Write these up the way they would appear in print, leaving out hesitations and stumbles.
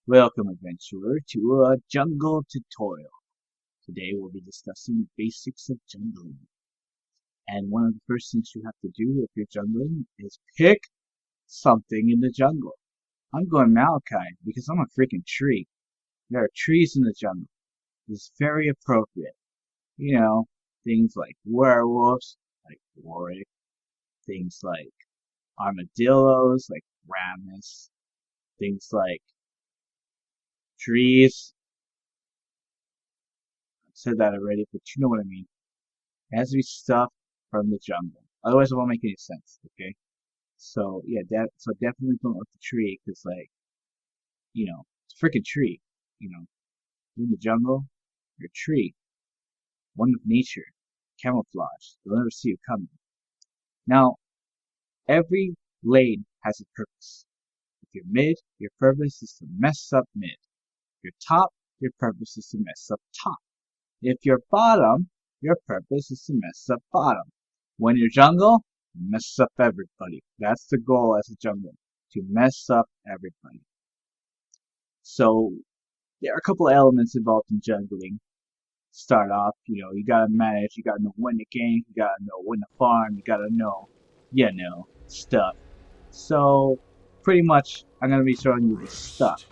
Welcome, adventurer, to a jungle tutorial. Today we'll be discussing the basics of jungling. And one of the first things you have to do if you're jungling is pick something in the jungle. I'm going Malachi because I'm a freaking tree. There are trees in the jungle. It's very appropriate. You know, things like werewolves, like Warwick, things like armadillos, like Ramus, things like trees. I've said that already, but you know what I mean. It has to be stuff from the jungle. Otherwise, it won't make any sense, okay? So, yeah, so definitely don't look the tree, because, like, it's a freaking tree. You're in the jungle, you're a tree. One with nature. Camouflage. They'll never see you coming. Now, every lane has a purpose. If you're mid, your purpose is to mess up mid. If you're top, your purpose is to mess up top. If you're bottom, your purpose is to mess up bottom. When you're jungle, mess up everybody. That's the goal as a jungler, to mess up everybody. So, there are a couple of elements involved in jungling. Start off, you gotta manage, you gotta know when to gank, you gotta know when to farm, you gotta know, stuff. So, pretty much, I'm gonna be showing you the stuff.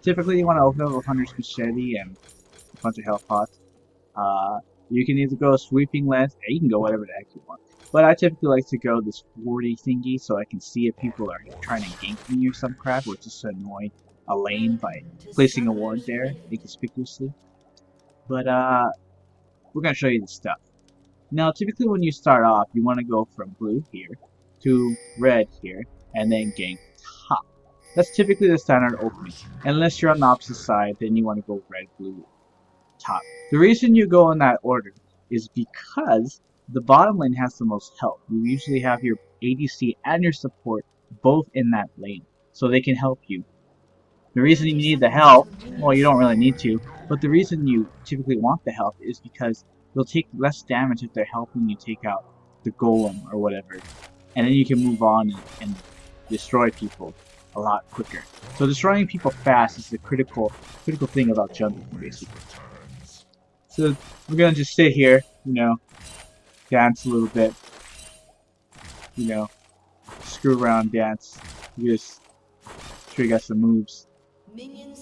Typically, you want to open up a hunter's machete and a bunch of health pots. You can either go sweeping lens, or you can go whatever the heck you want. But I typically like to go this 40 thingy so I can see if people are trying to gank me or some crap, or just to annoy a lane by placing a ward there inconspicuously. But we're gonna show you the stuff. Now, typically when you start off, you want to go from blue here to red here, and then gank top. That's typically the standard opening. Unless you're on the opposite side, then you want to go red, blue, top. The reason you go in that order is because the bottom lane has the most health. You usually have your ADC and your support both in that lane, so they can help you. The reason you need the help, well, you don't really need to, but the reason you typically want the help is because they'll take less damage if they're helping you take out the golem or whatever, and then you can move on and destroy people a lot quicker. So destroying people fast is the critical thing about jungling, basically. So we're gonna just sit here, dance a little bit, screw around, dance. We just sure you got some moves,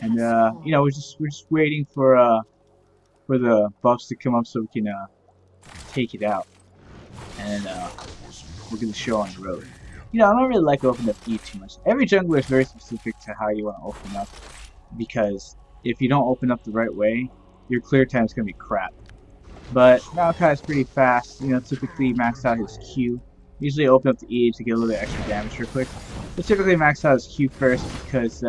and we're just waiting for the buffs to come up so we can take it out, and we're gonna show on the road. I don't really like opening up E too much. Every jungler is very specific to how you want to open up, because if you don't open up the right way, your clear time is going to be crap. But Malachi is pretty fast, typically max out his Q. Usually open up the E to get a little bit extra damage real quick. But typically max out his Q first because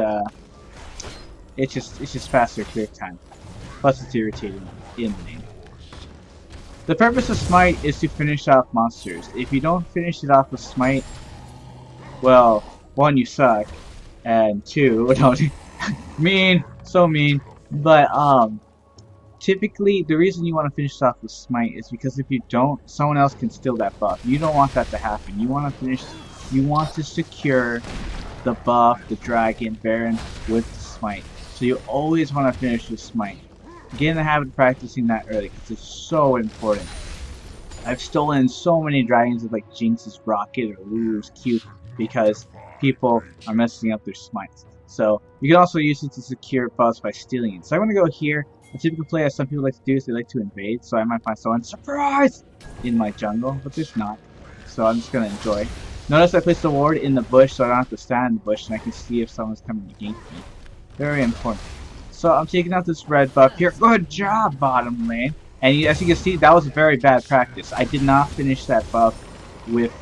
it's just faster clear time. Plus it's irritating in the name. The purpose of Smite is to finish off monsters. If you don't finish it off with Smite, well, one, you suck, and two, mean, so mean. But typically the reason you want to finish off with Smite is because if you don't, someone else can steal that buff. You don't want that to happen. You want to secure the buff, the dragon, Baron with Smite. So you always want to finish with Smite. Get in the habit of practicing that early because it's so important. I've stolen so many dragons with like Jinx's rocket or Lulu's Q because people are messing up their smites. So you can also use it to secure buffs by stealing it. So I'm going to go here. A typical play, as some people like to do, is they like to invade. So I might find someone surprise in my jungle, but there's not. So I'm just going to enjoy. Notice I placed a ward in the bush so I don't have to stand in the bush and I can see if someone's coming to gank me. Very important. So I'm taking out this red buff here. Good job, bottom lane. And as you can see, that was a very bad practice. I did not finish that buff with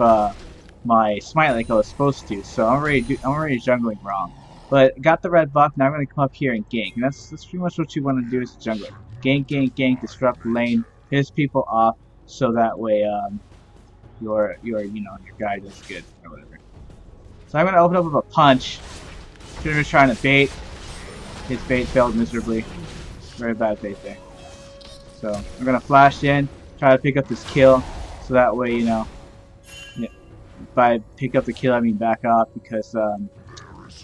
my smite like I was supposed to. So I'm already jungling wrong. But got the red buff. Now I'm going to come up here and gank. And that's pretty much what you want to do as a jungler. Gank, gank, gank, disrupt the lane, piss people off, so that way your guy does good or whatever. So I'm going to open up with a punch. Should've been trying to bait. His bait failed miserably. Very bad bait there. So I'm gonna flash in, try to pick up this kill, so that way, if I pick up the kill, I mean back off, because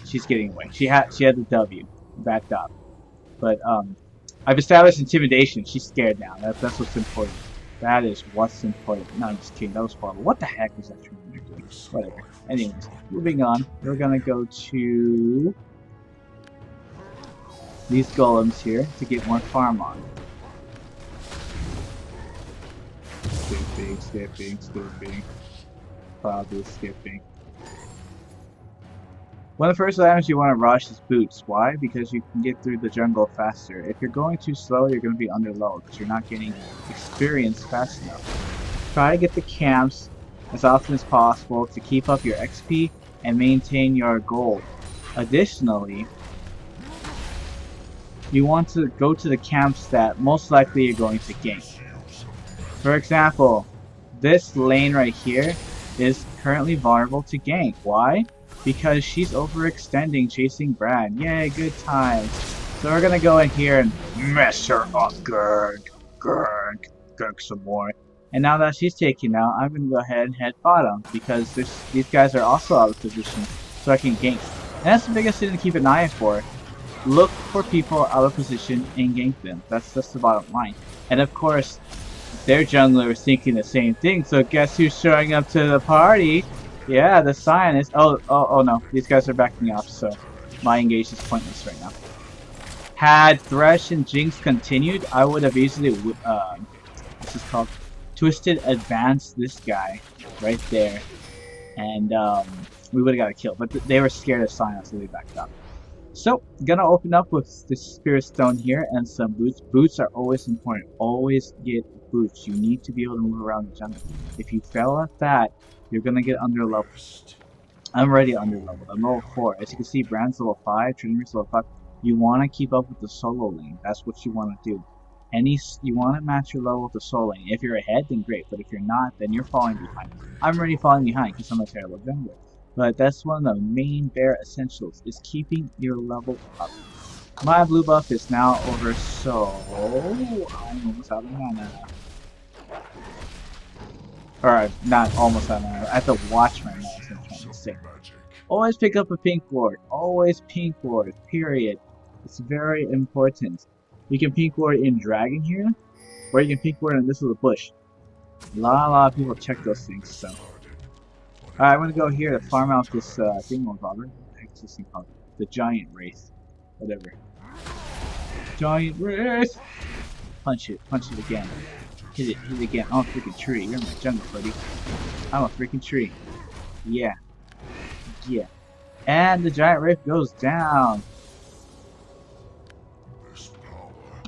she's getting away. She had the W. backed up. But I've established intimidation. She's scared now. That's what's important. That is what's important. No, I'm just kidding. That was horrible. What the heck was that doing? Whatever. Anyways, moving on. We're gonna go to these golems here to get more farm on. Skipping. Probably skipping. One of the first items you want to rush is boots. Why? Because you can get through the jungle faster. If you're going too slow, you're going to be under level because you're not getting experience fast enough. Try to get the camps as often as possible to keep up your XP and maintain your gold. Additionally, you want to go to the camps that most likely you're going to gank. For example, this lane right here is currently vulnerable to gank. Why? Because she's overextending chasing Brad. Yay, good times. So we're gonna go in here and mess her up. Gurg some more. And now that she's taken out, I'm gonna go ahead and head bottom because these guys are also out of position, so I can gank. And that's the biggest thing to keep an eye for. Look for people out of position and gank them. That's the bottom line. And of course, their jungler is thinking the same thing. So guess who's showing up to the party? Yeah, the scientist. Oh no, these guys are backing off, so my engage is pointless right now. Had Thresh and Jinx continued, I would have easily, this is called Twisted Advance this guy right there, and we would have got a kill. But they were scared of Silence, so they backed up. So, gonna open up with this Spirit Stone here and some boots. Boots are always important. Always get boots. You need to be able to move around the jungle. If you fail at that, you're gonna get under leveled. I'm already under leveled. I'm level 4. As you can see, Brand's level 5, Trinity's level 5. You want to keep up with the solo lane. That's what you want to do. You want to match your level with the solo lane. If you're ahead, then great. But if you're not, then you're falling behind. I'm already falling behind because I'm a terrible jungler. But that's one of the main bare essentials, is keeping your level up. My blue buff is now over, so I'm almost out of mana. Or not almost out of mana. I have to watch my mana, is what I'm trying to say. Always pick up a pink ward. Always pink ward. Period. It's very important. You can pink ward in Dragon here, or you can pink ward in this little bush. A lot of people check those things, so. Alright, I'm gonna go here to farm out this thing on Robert. What the heck is this thing called? The Giant Wraith. Whatever. Giant Wraith! Punch it again. Hit it again. I'm a freaking tree. You're in my jungle, buddy. I'm a freaking tree. Yeah. And the Giant Wraith goes down.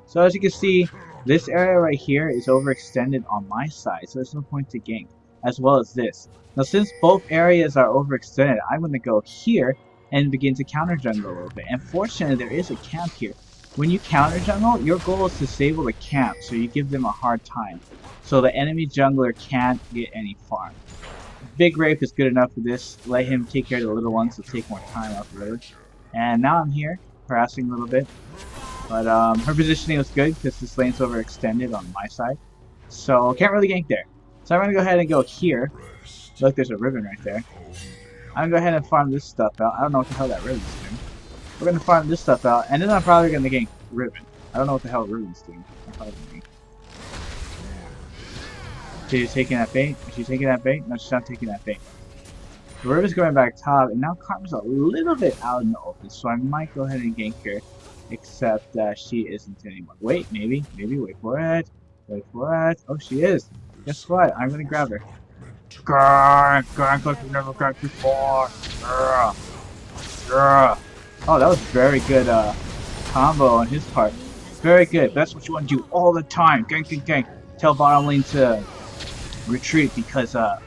So as you can see, this area right here is overextended on my side, so there's no point to gank, as well as this. Now since both areas are overextended, I'm going to go here and begin to counter jungle a little bit. And fortunately, there is a camp here. When you counter jungle, your goal is to disable the camp, so you give them a hard time. So the enemy jungler can't get any farm. Big Rape is good enough for this. Let him take care of the little ones to take more time off the village. And now I'm here, harassing a little bit. But her positioning was good because this lane's overextended on my side. So can't really gank there. So I'm going to go ahead and go here. Look, there's a ribbon right there. I'm going to go ahead and farm this stuff out. I don't know what the hell that ribbon's doing. We're going to farm this stuff out, and then I'm probably going to gank ribbon. I don't know what the hell ribbon's doing. She's taking that bait. Is she taking that bait? No, she's not taking that bait. The ribbon's going back top, and now Karma's a little bit out in the open, so I might go ahead and gank her. Except that she isn't anymore. Wait, maybe, wait for it. Oh, she is. Guess what? I'm gonna grab her. Gank like we've never ganked before. Oh, that was very good combo on his part. Very good. That's what you want to do all the time. Gank. Tell bottom lane to retreat because I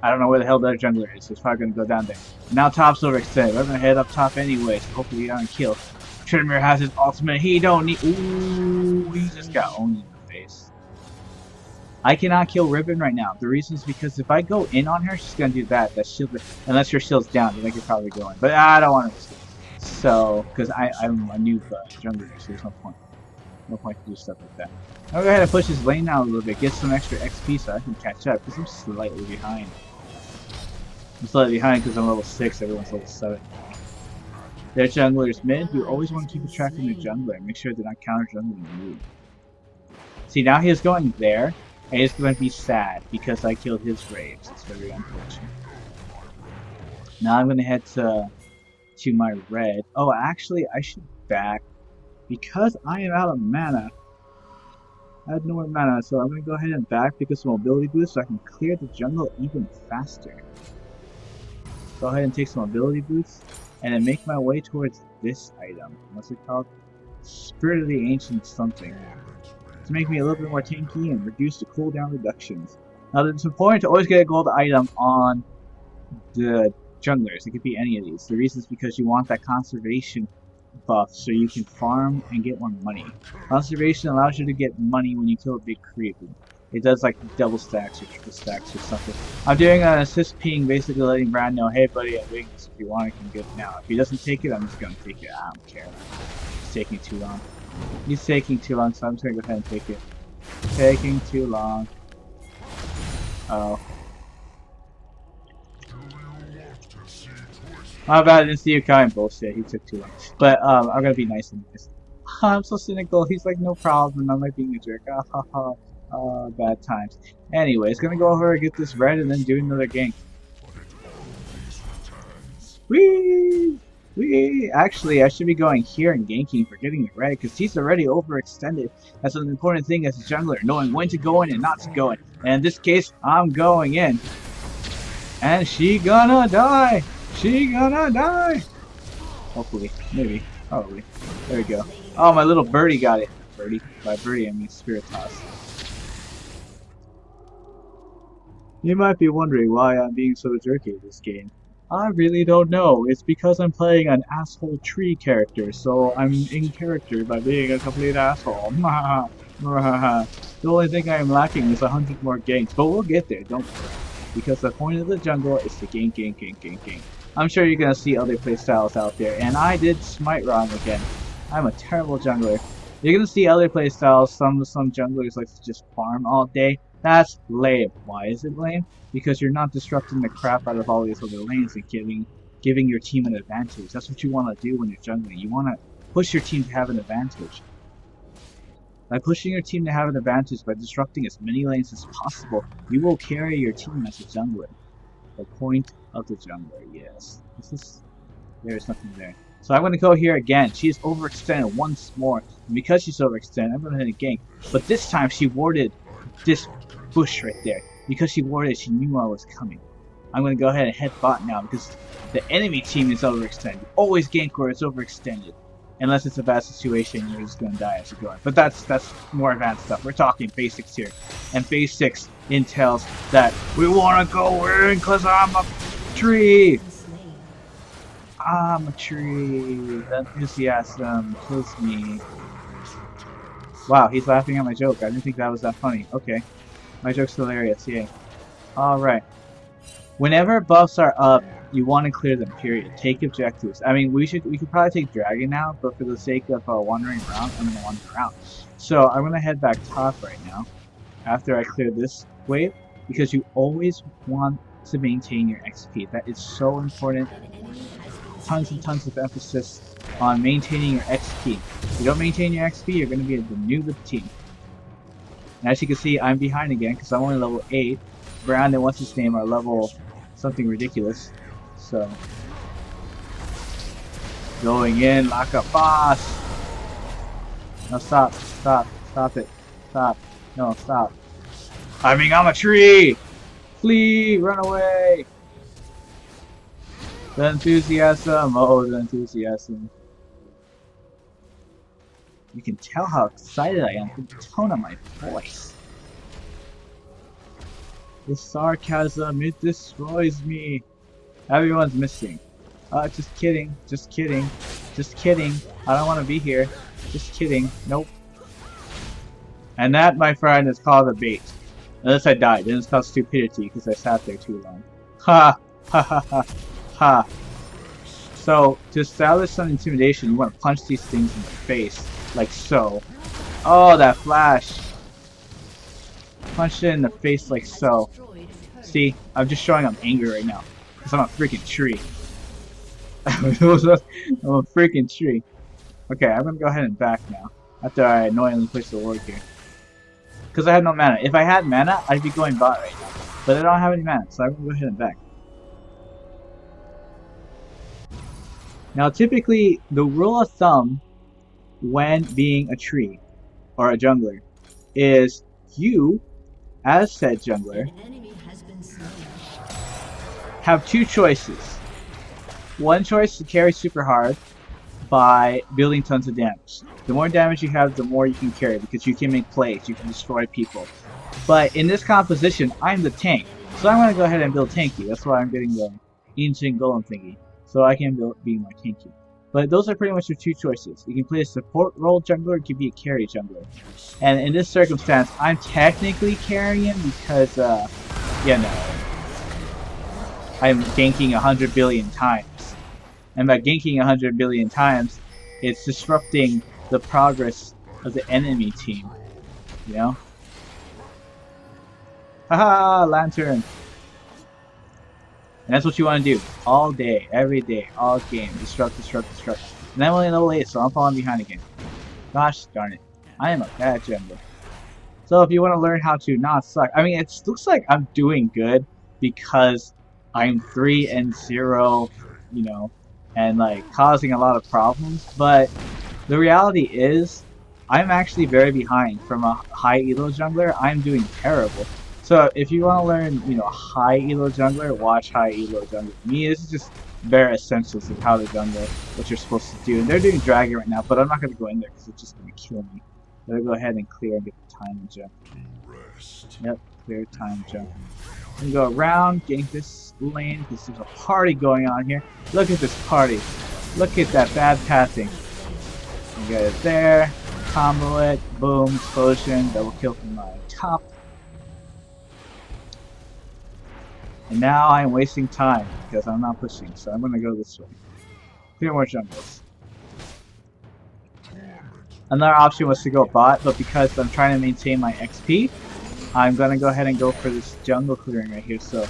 don't know where the hell the other jungler is. So it's probably gonna go down there. Now top's overextended. We're gonna head up top anyway, so hopefully we don't kill. Trinimir has his ultimate. He don't need. Ooh, he just got owned in the face. I cannot kill Ribbon right now. The reason is because if I go in on her, she's gonna do that. That shield, unless your shield's down, then I could probably go in. But I don't want to. So, because I'm a noob jungler, so there's no point. No point to do stuff like that. I'll go ahead and push his lane now a little bit, get some extra XP so I can catch up. Because I'm slightly behind. I'm slightly behind because I'm level 6. Everyone's level 7. Their jungler's mid. You always want to keep a track of their jungler and make sure they're not counter jungling you. See, now he's going there, and he's going to be sad because I killed his raves. It's very unfortunate. Now I'm going to head to my red. Oh, actually, I should back because I am out of mana. I have no more mana, so I'm going to go ahead and back because of mobility boost so I can clear the jungle even faster. Go ahead and take some mobility boosts and then make my way towards this item. What's it called? Spirit of the Ancient something. To make me a little bit more tanky and reduce the cooldown reductions. Now it's important to always get a gold item on the junglers. It could be any of these. The reason is because you want that conservation buff so you can farm and get more money. Conservation allows you to get money when you kill a big creep. It does like double stacks or triple stacks or something. I'm doing an assist ping, basically letting Brad know, hey buddy, I'm doing this. If you want, I can get it now. If he doesn't take it, I'm just gonna take it. I don't care. It's taking too long. He's taking too long, so I'm just gonna go ahead and take it. Taking too long. Oh. My bad, I didn't see you coming. Bullshit, he took too long. But I'm gonna be nice and nice. I'm so cynical. He's like, no problem. I'm like being a jerk. Bad times. Anyways, gonna go over and get this red and then do another gank. Whee! Whee! Actually, I should be going here and ganking for getting the red because he's already overextended. That's an important thing as a jungler, knowing when to go in and not to go in. And in this case, I'm going in. And she gonna die! She gonna die! Hopefully. Maybe. Probably. There we go. Oh, my little birdie got it. Birdie. By birdie, I mean Spiritas. You might be wondering why I'm being so jerky in this game. I really don't know. It's because I'm playing an asshole tree character, so I'm in character by being a complete asshole. The only thing I am lacking is 100 more ganks, but we'll get there, don't worry. Because the point of the jungle is to gank. I'm sure you're gonna see other playstyles out there, and I did smite wrong again. I'm a terrible jungler. You're gonna see other playstyles. Some junglers like to just farm all day. That's lame. Why is it lame? Because you're not disrupting the crap out of all these other lanes and giving your team an advantage. That's what you want to do when you're jungling. You want to push your team to have an advantage. By pushing your team to have an advantage by disrupting as many lanes as possible, you will carry your team as a jungler. The point of the jungler, yes. There's nothing there. So I'm going to go here again. She's overextended once more. And because she's overextended, I'm going to hit a gank. But this time she warded this bush right there. Because she warded, she knew I was coming. I'm going to go ahead and head bot now because the enemy team is overextended. Always gank where it's overextended. Unless it's a bad situation, you're just going to die as you're going. But that's more advanced stuff. We're talking basics here. And basics entails that we want to go in because I'm a tree. I'm a tree. That enthusiasm kills me. Wow, he's laughing at my joke. I didn't think that was that funny. Okay. My joke's hilarious, yay. Alright. Whenever buffs are up, you want to clear them, period. Take objectives. I mean, we could probably take Dragon now, but for the sake of wandering around, I'm going to wander around. So, I'm going to head back top right now, after I clear this wave, because you always want to maintain your XP. That is so important. Tons and tons of emphasis on maintaining your XP. If you don't maintain your XP, you're going to be the noob of the team. And as you can see, I'm behind again because I'm only level 8. Brown and what's his name are level something ridiculous. So, going in like a boss. No, stop it. Stop. No, stop. I mean, I'm a tree! Flee! Run away! The enthusiasm. Oh, the enthusiasm. You can tell how excited I am from the tone of my voice. The sarcasm, it destroys me. Everyone's missing. Just kidding. Just kidding. Just kidding. I don't want to be here. Just kidding. Nope. And that, my friend, is called a bait. Unless I died. Then it's called stupidity because I sat there too long. Ha! Ha ha ha. Ha. So, to establish some intimidation, you want to punch these things in the face. Like so. Oh, that flash. Punch it in the face like so. See, I'm just showing I'm angry right now. Because I'm a freaking tree. It was a freaking tree. Okay, I'm gonna go ahead and back now. After I annoyingly place the ward here. Because I had no mana. If I had mana, I'd be going bot right now. But I don't have any mana, so I'm gonna go ahead and back. Now, typically, the rule of thumb when being a tree or a jungler is you, as said jungler, have two choices. One choice to carry super hard by building tons of damage. The more damage you have, the more you can carry because you can make plays, you can destroy people. But in this composition, I'm the tank, so I'm going to go ahead and build tanky. That's why I'm getting the ancient golem thingy, so I can be more tanky. But those are pretty much your two choices. You can play a support role jungler, or you can be a carry jungler. And in this circumstance, I'm technically carrying because, you know, I'm ganking 100 billion times. And by ganking 100 billion times, it's disrupting the progress of the enemy team. You know? Haha, lantern! And that's what you want to do. All day, every day, all game. Disrupt, disrupt, disrupt. And I'm only level 8, so I'm falling behind again. Gosh darn it. I am a bad jungler. So if you want to learn how to not suck, I mean, it looks like I'm doing good because I'm 3-0, you know, and like causing a lot of problems. But the reality is, I'm actually very behind. From a high elo jungler, I'm doing terrible. So if you want to learn, you know, high elo jungler, watch high elo jungler. Me, this is just bare essentials of how to jungler, what you're supposed to do. And they're doing dragon right now, but I'm not going to go in there because it's just going to kill me. Better go ahead and clear and get the time and jump. Yep, clear time jump. I'm going to go around, gank this lane because there's a party going on here. Look at this party. Look at that bad passing. You get it there, combo it, boom, explosion, double kill from my top. And now I'm wasting time because I'm not pushing, so I'm going to go this way. 3 more jungles. Another option was to go bot, but because I'm trying to maintain my XP, I'm going to go ahead and go for this jungle clearing right here so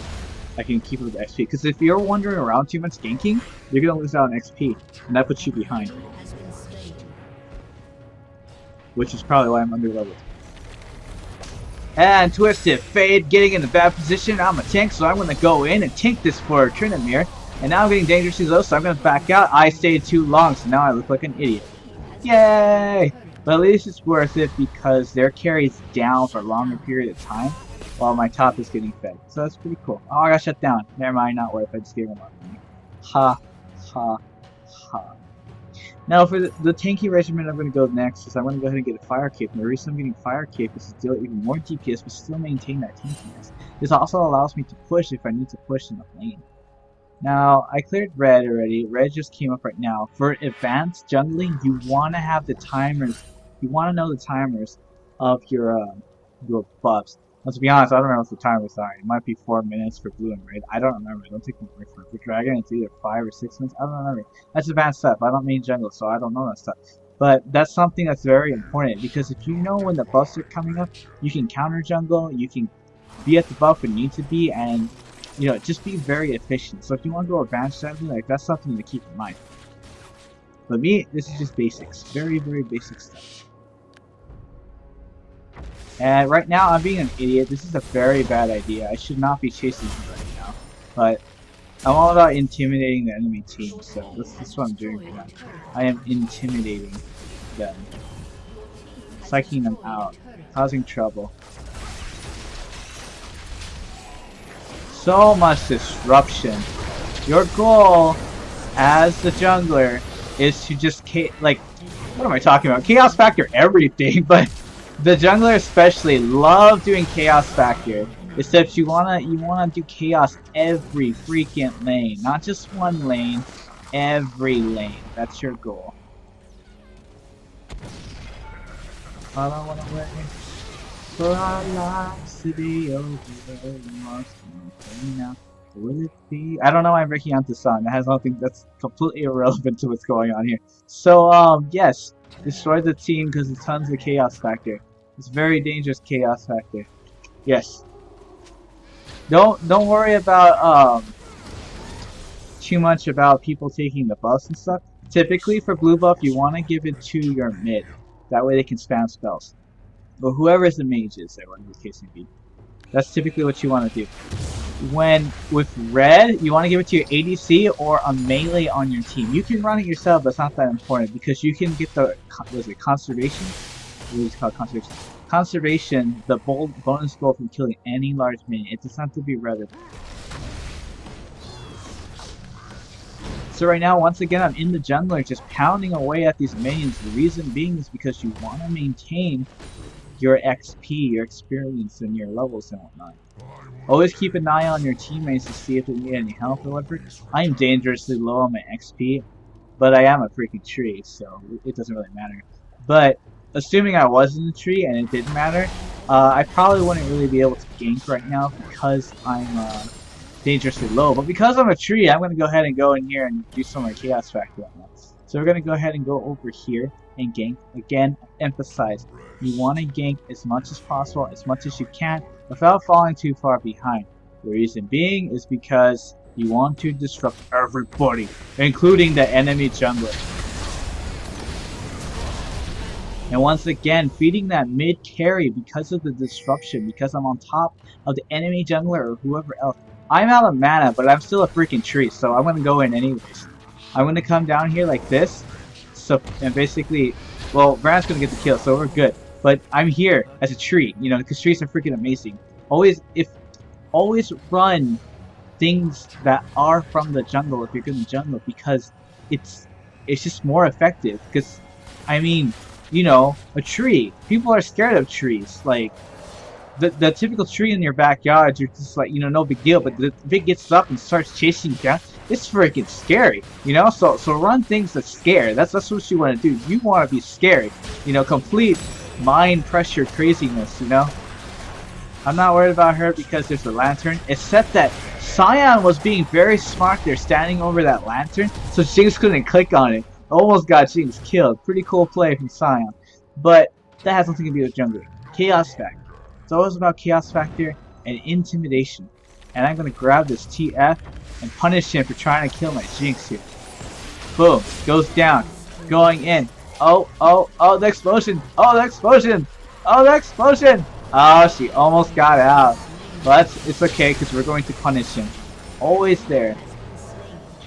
I can keep up with XP. Because if you're wandering around too much ganking, you're going to lose out on XP, and that puts you behind. Which is probably why I'm underleveled. And Twisted Fade getting in the bad position. I'm a tank, so I'm going to go in and tank this for Trinamir. And now I'm getting dangerously low, so I'm going to back out. I stayed too long, so now I look like an idiot. Yay! But at least it's worth it because their carry's down for a longer period of time while my top is getting fed. So that's pretty cool. Oh, I got shut down. Never mind, not worth it. I just gave him a lot of money. Ha, ha, ha. Now for the tanky regimen I'm going to go next is I'm going to go ahead and get a fire cape. And the reason I'm getting fire cape is to deal even more DPS but still maintain that tankiness. This also allows me to push if I need to push in the lane. Now, I cleared red already. Red just came up right now. For advanced jungling, you want to have the timers. You want to know the timers of your buffs. Now, to be honest, I don't remember what the timers are. It might be 4 minutes for blue and red. I don't remember. Don't take my word for it. For dragon, it's either 5 or 6 minutes. I don't remember. That's advanced stuff. I don't main jungle, so I don't know that stuff. But that's something that's very important because if you know when the buffs are coming up, you can counter jungle. You can be at the buff when you need to be, and you know, just be very efficient. So if you want to go advanced jungling, like that's something to keep in mind. But me, this is just basics. Very, very basic stuff. And right now, I'm being an idiot. This is a very bad idea. I should not be chasing him right now. But I'm all about intimidating the enemy team, so that's what I'm doing right now. I am intimidating them. Psyching them out. Causing trouble. So much disruption. Your goal as the jungler is to just like, what am I talking about? Chaos factor everything, but the jungler especially love doing chaos factor. Except you wanna do chaos every freaking lane, not just one lane, every lane. That's your goal. I don't wanna wait for our lives to be over. Now, will it be? I don't know why I'm breaking out this song. That has nothing. That's completely irrelevant to what's going on here. So, yes, destroy the team because it's tons of chaos factor. It's very dangerous chaos factor. Yes. Don't worry about too much about people taking the buffs and stuff. Typically for blue buff, you want to give it to your mid. That way they can spam spells. Or whoever the mage is there, whatever the case may be. That's typically what you want to do. When with red, you want to give it to your ADC or a melee on your team. You can run it yourself, but it's not that important because you can get the conservation. What is it called? Conservation. Conservation, the bonus goal from killing any large minion. It doesn't have to be red. So right now, once again, I'm in the jungler just pounding away at these minions. The reason being is because you want to maintain your XP, your experience, and your levels and whatnot. Always keep an eye on your teammates to see if they need any help or whatever. I am dangerously low on my XP, but I am a freaking tree, so it doesn't really matter. But assuming I was in the tree and it didn't matter, I probably wouldn't really be able to gank right now because I'm dangerously low. But because I'm a tree, I'm going to go ahead and go in here and do some more Chaos Factor right now. So we're going to go ahead and go over here and gank. Again, emphasize, you want to gank as much as possible, as much as you can, without falling too far behind. The reason being is because you want to disrupt everybody, including the enemy jungler. And once again, feeding that mid carry because of the disruption, because I'm on top of the enemy jungler or whoever else. I'm out of mana, but I'm still a freaking tree, so I'm going to go in anyways. I'm going to come down here like this, so and basically, well, Brand's going to get the kill, so we're good. But I'm here as a tree, you know, because trees are freaking amazing. Always run things that are from the jungle if you're going to jungle, because it's just more effective. Because, I mean, you know, a tree. People are scared of trees. Like, the typical tree in your backyard, you're just like, you know, no big deal. But if it gets up and starts chasing you down, it's freaking scary, you know? So run things that scare. That's what you want to do. You want to be scary. You know, complete mind pressure craziness, you know? I'm not worried about her because there's a lantern. Except that Sion was being very smart there, standing over that lantern, so Jinx couldn't click on it. Almost got Jinx killed. Pretty cool play from Sion. But that has nothing to do with jungler. Chaos Factor. It's always about Chaos Factor and intimidation. And I'm going to grab this TF and punish him for trying to kill my Jinx here. Boom. Goes down. Going in. Oh, the explosion. Oh, the explosion. Oh, the explosion. Oh, she almost got out. But it's okay because we're going to punish him. Always there.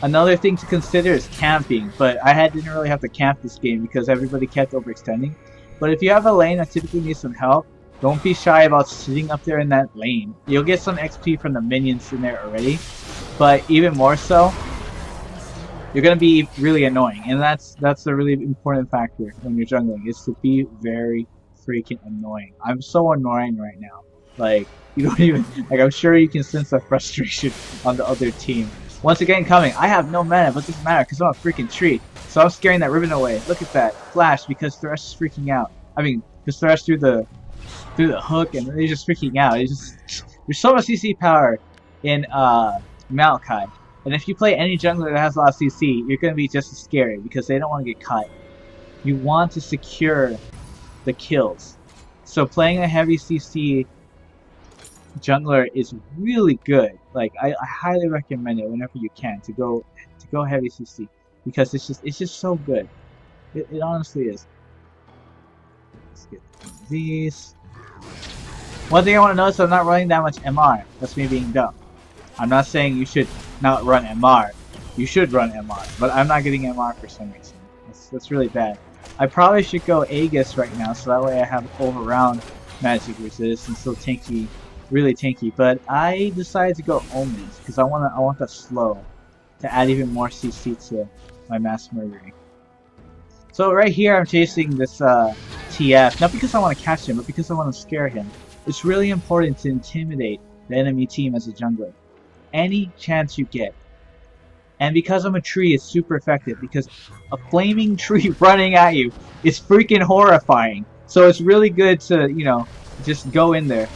Another thing to consider is camping, but I didn't really have to camp this game because everybody kept overextending. But if you have a lane that typically needs some help, don't be shy about sitting up there in that lane. You'll get some XP from the minions in there already, but even more so, you're gonna be really annoying, and that's a really important factor when you're jungling, is to be very freaking annoying. I'm so annoying right now. Like, you don't even, like, I'm sure you can sense the frustration on the other team. Once again, coming. I have no mana, but it doesn't matter because I'm a freaking tree. So I'm scaring that ribbon away. Look at that flash because Thresh is freaking out. I mean, because Thresh threw the hook and they're just freaking out. There's so much CC power in Maokai. And if you play any jungler that has a lot of CC, you're going to be just as scary because they don't want to get caught. You want to secure the kills. So playing a heavy CC jungler is really good. Like, I highly recommend it whenever you can to go heavy CC because it's just so good. It honestly is. Let's get these. One thing I want to notice, I'm not running that much MR. That's me being dumb. I'm not saying you should not run MR. You should run MR, but I'm not getting MR for some reason. That's really bad. I probably should go Aegis right now, so that way I have overround magic resist and still tanky, really tanky. But I decided to go Omens because I want that slow to add even more CC to my mass murdering. So right here I'm chasing this TF, not because I want to catch him, but because I want to scare him. It's really important to intimidate the enemy team as a jungler. Any chance you get. And because I'm a tree, it's super effective because a flaming tree running at you is freaking horrifying. So it's really good to, you know, just go in there.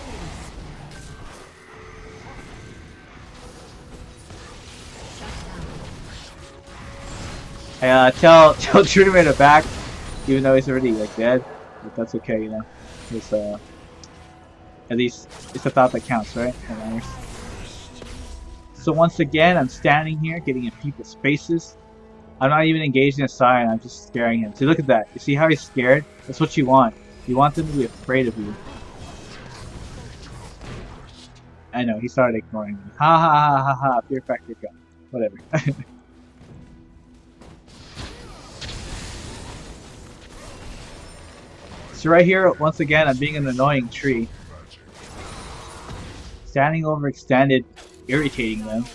Tell Trinity to back, even though he's already like dead, but that's okay, you know. It's at least it's the thought that counts, right? So once again, I'm standing here, getting in people's faces. I'm not even engaged in a sign, I'm just scaring him. See, look at that. You see how he's scared? That's what you want. You want them to be afraid of you. I know, he started ignoring me. Ha ha ha ha ha, fear factor gun. Whatever. So right here, once again, I'm being an annoying tree. Standing overextended, irritating them.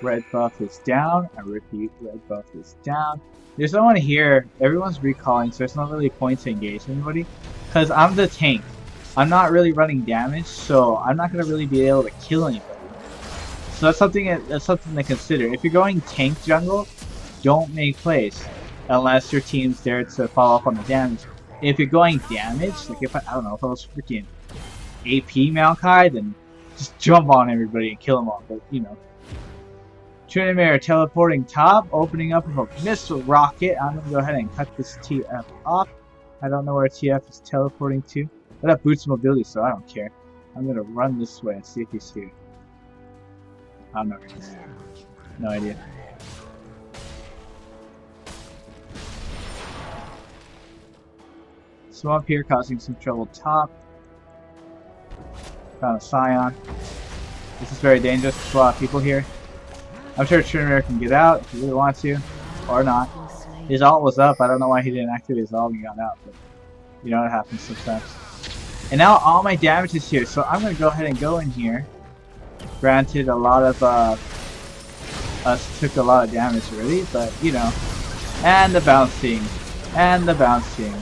Red buff is down. I repeat, red buff is down. There's no one here. Everyone's recalling, so there's not really a point to engage anybody. Because I'm the tank. I'm not really running damage, so I'm not going to really be able to kill anybody. So that's something to consider. If you're going tank jungle, don't make plays. Unless your team's there to follow up on the damage. If you're going damage, like if I don't know, if I was freaking AP Maokai, then just jump on everybody and kill them all. But, you know. Trinimere teleporting top, opening up with a missile rocket. I'm going to go ahead and cut this TF off. I don't know where TF is teleporting to. But that boosts mobility, so I don't care. I'm going to run this way and see if he's here. I'm not really sure. No idea. So up here causing some trouble top. Found a Scion. This is very dangerous. There's a lot of people here. I'm sure Trinimere can get out if he really wants to, or not. His ult was up. I don't know why he didn't activate his ult and got out, but you know what happens sometimes. And now all my damage is here, so I'm going to go ahead and go in here. Granted, a lot of us took a lot of damage already, but you know. And the bouncing. And the bouncing.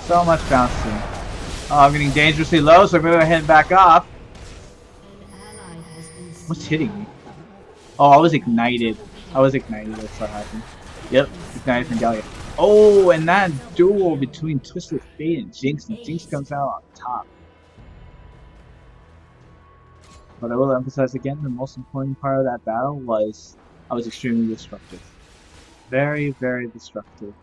So much bouncing. Oh, I'm getting dangerously low, so I'm going to head back off. What's hitting me? Oh, I was ignited. That's what happened. Yep, ignited from Gallia. Oh, and that duel between Twisted Fate and Jinx comes out on top. But I will emphasize again, the most important part of that battle was I was extremely destructive. Very, very destructive.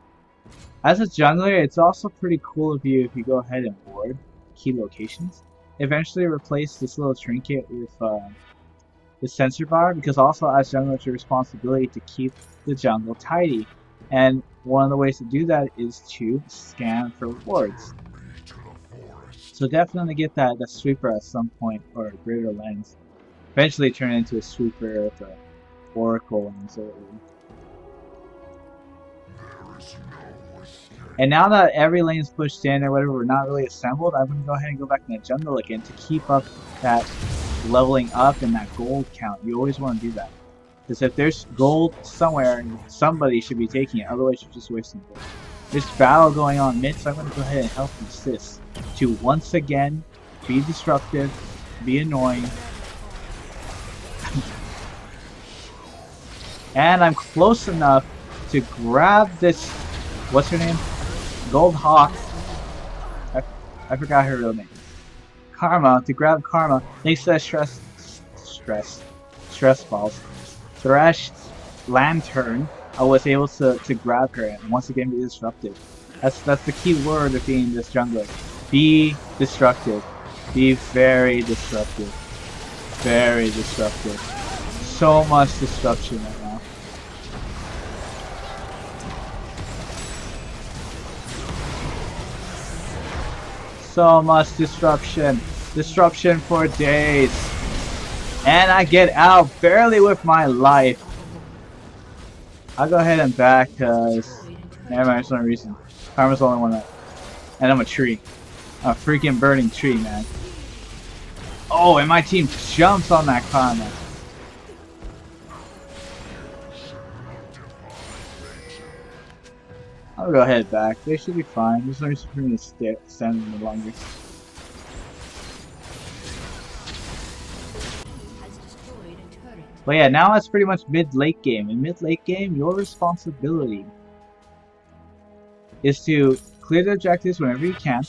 As a jungler, it's also pretty cool of you if you go ahead and ward key locations. Eventually replace this little trinket with the sensor bar, because also as jungler it's your responsibility to keep the jungle tidy. And one of the ways to do that is to scan for wards. So definitely get that sweeper at some point, or a greater lens. Eventually turn it into a sweeper with a oracle and so on. And now that every lane is pushed in or whatever, we're not really assembled, I'm going to go ahead and go back in the jungle again to keep up that leveling up and that gold count. You always want to do that. Because if there's gold somewhere, somebody should be taking it, otherwise you're just wasting gold. There's battle going on mid, so I'm going to go ahead and help assist to once again be disruptive, be annoying. And I'm close enough to grab this, what's her name? Gold Hawk. I forgot her real name. Karma, to grab Karma, thanks to that stress balls. Thresh Lantern, I was able to grab her and once again be disruptive. That's the key word of being this jungler. Be destructive. Be very disruptive. Very disruptive. So much disruption right now. So much disruption. Disruption for days. And I get out barely with my life. I'll go ahead and back because never mind, there's no reason. Karma's the only one that. And I'm a tree. A freaking burning tree, man. Oh, and my team jumps on that Karma. I'll go ahead back. They should be fine. There's no reason for me to stand any longer. But yeah, now it's pretty much mid-late game. In mid-late game, your responsibility is to clear the objectives whenever you can.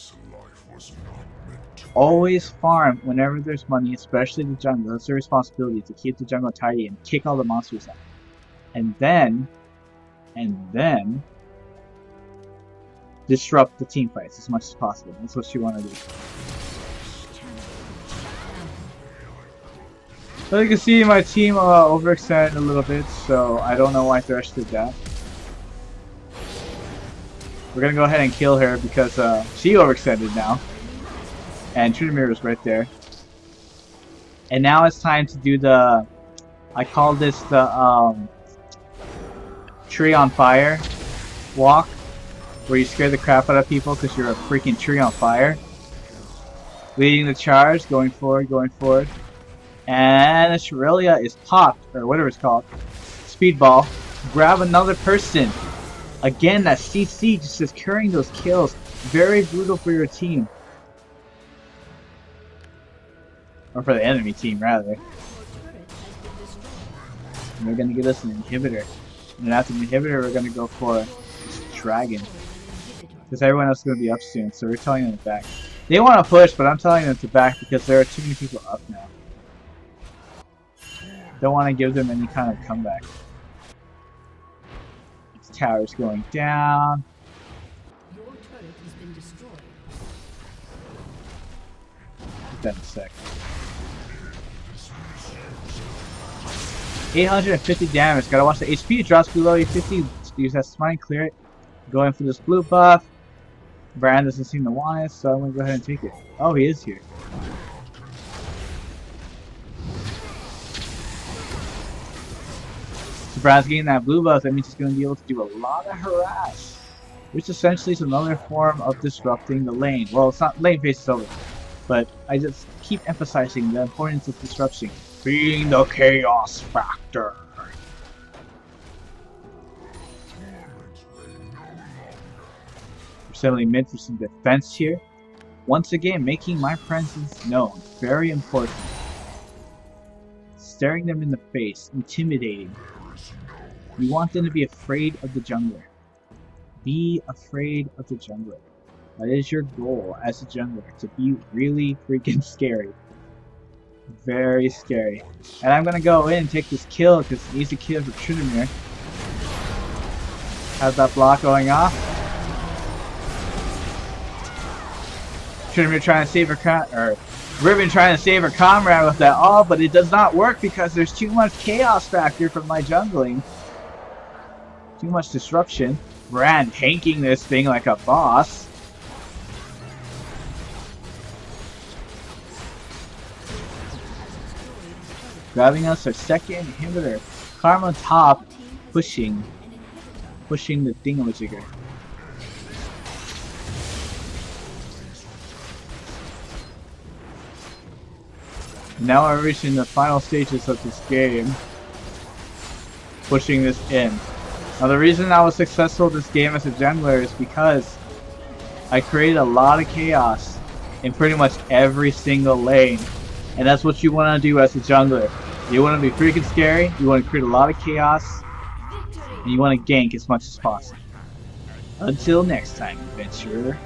Always farm whenever there's money, especially the jungle. That's your responsibility, to keep the jungle tidy and kick all the monsters out. And then disrupt the team fights as much as possible. That's what you want to do. So you can see my team overextended a little bit, so I don't know why Thresh did that. We're gonna go ahead and kill her because she overextended now. And Tryndamere was right there. And now it's time to do the, I call this the tree on fire walk, where you scare the crap out of people because you're a freaking tree on fire. Leading the charge, going forward. And Shrelia is popped, or whatever it's called. Speedball. Grab another person. Again, that CC just is carrying those kills. Very brutal for your team. Or for the enemy team, rather. And we're gonna get us an inhibitor. And then after the inhibitor, we're gonna go for this dragon. Because everyone else is gonna be up soon, so we're telling them to back. They want to push, but I'm telling them to back because there are too many people up now. Don't want to give them any kind of comeback. This tower's going down. Your turret has been destroyed. Get that in a sec. 850 damage. Gotta watch the HP. It drops below 50. Use that smite, clear it. Going for this blue buff. Brand doesn't seem to want it, so I'm gonna go ahead and take it. Oh, he is here. So Brand's getting that blue buff. That means he's gonna be able to do a lot of harass, which essentially is another form of disrupting the lane. Well, it's not lane phase is over, but I just keep emphasizing the importance of disruption, being the chaos factor. Certainly meant for some defense here. Once again, making my presence known. Very important. Staring them in the face. Intimidating. You want them to be afraid of the jungler. Be afraid of the jungler. That is your goal as a jungler. To be really freaking scary. Very scary. And I'm gonna go in and take this kill because it's an easy kill for Tryndamere. Have that block going off. Tryndamere trying to save her Riven trying to save her comrade with that all, but it does not work because there's too much chaos factor from my jungling. Too much disruption. Brand tanking this thing like a boss. Grabbing us our second inhibitor. Karma top pushing the thingamajigger. Now we're reaching the final stages of this game, pushing this in. Now the reason I was successful this game as a jungler is because I created a lot of chaos in pretty much every single lane. And that's what you want to do as a jungler. You want to be freaking scary, you want to create a lot of chaos, and you want to gank as much as possible. Until next time, adventurer.